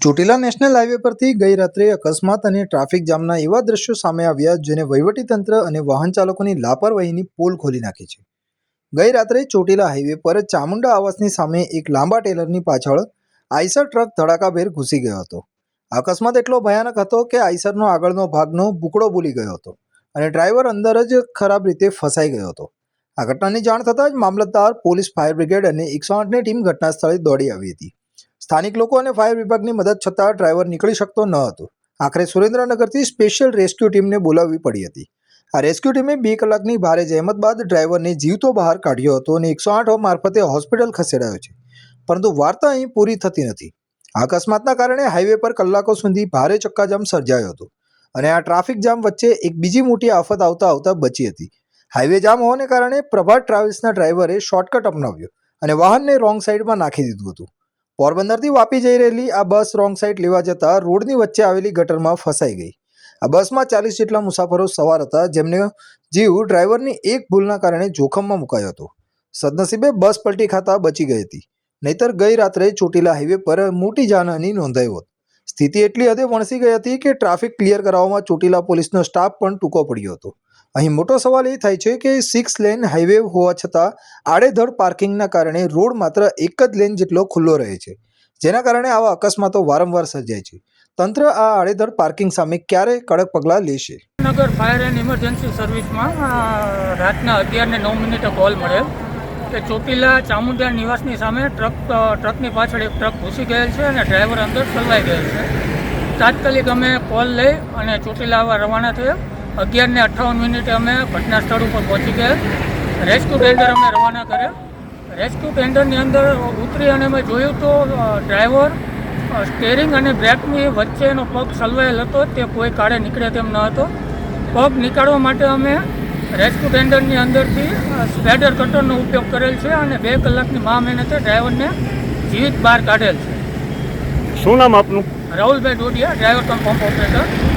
Chotila national highway પરથી ગઈ રાત્રે અકસ્માત અને ટ્રાફિક જામના એવા દ્રશ્યો સામે આવ્યા જેને વહીવટીતંત્ર અને વાહન ચાલકોની લાપરવાહીની પોલ ખોલી નાખી છે. ગઈ રાત્રે ચોટીલા હાઈવે પર ચામુંડા આવાસની સામે એક લાંબા ટેલરની પાછળ આઈસર ટ્રક ધડાકાભેર ઘૂસી ગયો હતો. અકસ્માત એટલો ભયાનક હતો કે આઈસરનો આગળનો ભાગનો બુકડો બોલી ગયો હતો અને ડ્રાઈવર અંદર જ ખરાબ રીતે ફસાઈ ગયો હતો. આ ઘટનાની જાણ થતાં જ મામલતદાર, પોલીસ, ફાયર બ્રિગેડ અને 108ની ટીમ ઘટના સ્થળે દોડી આવી હતી. સ્થાનિક લોકો અને ફાયર વિભાગની મદદ છતાં ડ્રાઈવર નીકળી શકતો ન હતો. આખરે સુરેન્દ્રનગરથી સ્પેશિયલ રેસ્ક્યુ ટીમને બોલાવવી પડી હતી. આ રેસ્ક્યુ ટીમે 2 કલાકની ભારે જહેમત બાદ ડ્રાઈવરને જીવતો બહાર કાઢ્યો હતો અને 108 મારફતે હોસ્પિટલ ખસેડાયો છે. પરંતુ વાર્તા અહીં પૂરી થતી નથી. આ અકસ્માતના કારણે હાઈવે પર કલાકો સુધી ભારે ચક્કાજામ સર્જાયો હતો અને આ ટ્રાફિક જામ વચ્ચે એક બીજી મોટી આફત આવતા બચી હતી. હાઈવે જામ હોવાને કારણે પ્રભાત ટ્રાવેલ્સના ડ્રાઈવરે શોર્ટકટ અપનાવ્યો અને વાહનને રોંગ સાઈડમાં નાખી દીધું હતું. પોરબંદરથી વાપી જઈ રહેલી આ બસ રોંગ સાઈડ લેવા જતાં રોડની વચ્ચે આવેલી ગટરમાં ફસાઈ ગઈ. આ બસમાં 40 જેટલા મુસાફરો સવાર હતા, જેમને જીવ ડ્રાઈવરની એક ભૂલના કારણે જોખમમાં મુકાયો હતો. સદનસીબે બસ પલટી ખાતા બચી ગઈ હતી, નહીતર ગઈ રાત્રે ચોટીલા હાઈવે પર મોટી જાનહાનિ નોંધાઈ હોત. સ્થિતિ એટલી હદે વણસી ગઈ હતી કે ટ્રાફિક ક્લિયર કરાવવામાં ચોટીલા પોલીસનો સ્ટાફ પણ ટૂંકો પડ્યો હતો. અહીં મોટો સવાલ એ થાય છે કે 6 લેન હાઈવે હોવા છતાં આડેધડ પાર્કિંગના કારણે રોડ માત્ર એક જ લેન જેટલો ખુલ્લો રહે છે, જેના કારણે આવા અકસ્માતો વારંવાર સર્જાય છે. તંત્ર આ આડેધડ પાર્કિંગ સામે ક્યારે કડક પગલાં લેશે? નગર ફાયર એન્ડ ઇમરજન્સી સર્વિસમાં રાતના 11:09 કોલ મળેલ કે ચોટીલા ચામુંડા નિવાસની સામે ટ્રકની પાછળ એક ટ્રક ઘૂસી ગયેલ છે અને ડ્રાઈવર અંદર સલવાઈ ગયેલ છે. તાત્કાલિક અમે કોલ લઈ અને ચોટીલા આવવા રવાના થયા. 11:58 અમે ઘટના સ્થળ ઉપર પહોંચી ગયા. રેસ્ક્યુ ટેન્ડર અમે રવાના કર્યા. રેસ્ક્યુ ટેન્ડરની અંદર ઉતરી અને અમે જોયું તો ડ્રાઈવર સ્ટેરિંગ અને બ્રેકની વચ્ચેનો પગ સલવાયેલ હતો, તે કોઈ કાળે નીકળે તેમ ન હતો. પગ નીકાળવા માટે અમે રેસ્ક્યુ ટેન્ડરની અંદરથી સ્પેડર કટરનો ઉપયોગ કરેલ છે અને 2 કલાકની મહેનતે ડ્રાઈવરને જીવિત બહાર કાઢેલ છે. શું નામ આપનું? રાહુલભાઈ ડોડિયા, ડ્રાઈવર કમ પંપ ઓપરેટર.